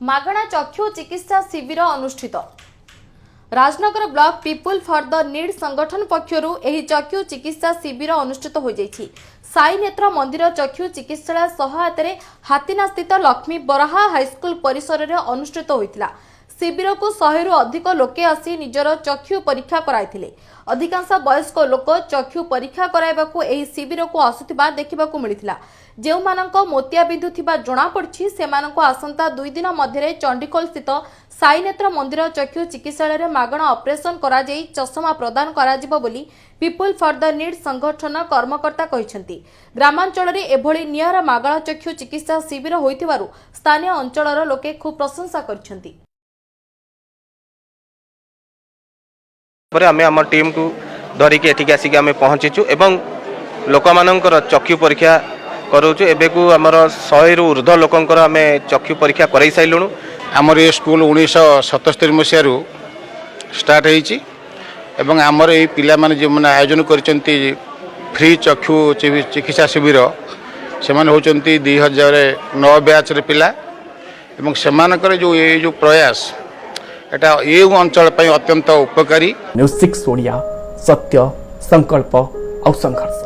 मागणा चक्षु चिकित्सा शिविर अनुष्ठित। Rajnagar block people for the need संगठन पक्षरु एही चक्षु चिकित्सा शिविर अनुष्ठित हो जाइछि। साई नेत्र मंदिर चक्षु चिकित्सालय सहायतारे हातीना स्थित लक्ष्मी बराहा हाईस्कूल परिसर में अनुष्ठित होइतिला। शिविर को 100 रु अधिक लोके आसी निजर चक्षु परीक्षा कराइथिले। अधिकांश वयस्क लोक चक्षु परीक्षा कराइबाकू एही शिविर को आसुथिबा देखिबाकू मिलिथिला। जेउमानंको मोतिया बिंदु थिबा जणा पड़छि सेमानंको आसंता 2 दिन मध्यरे चंडीखोल स्थित साई नेत्र मंदिर चक्षु चिकित्सालय रे मागणा ऑपरेशन करा जाई चश्मा प्रदान करा जिवो बोली पीपुल फॉर द नीड संगठन कर्मकर्ता कहिसेंती। ग्रामांचल रे एभली नियारा मागणा चक्षु चिकित्सा शिविर होइथिबारु स्थानीय अंचलर लोके खूब प्रशंसा करछंती। पर आमे हमर टीम को धरिके एठिक आसिक आमे पहुंचीचु एवं लोक मानकर चक्षु परीक्षा करूचु। एबे को हमर 100 रु ऊर्ध्व लोकंकर आमे चक्षु परीक्षा कराई साइलुनु। आमर ये स्कूल 1977 मसीह स्टार्ट होइछि एवं आमर ये पिला माने जे माने आयोजन करचंती फ्री चक्षु चिकित्सा शिविर से माने होचंती 2009 बैच रे पिला एवं सेमानकर जो प्रयास एटा ये अंचल पई अत्यंत उपकारी। न्यूज़ 6 ओडिया सत्य संकल्प और संघर्ष।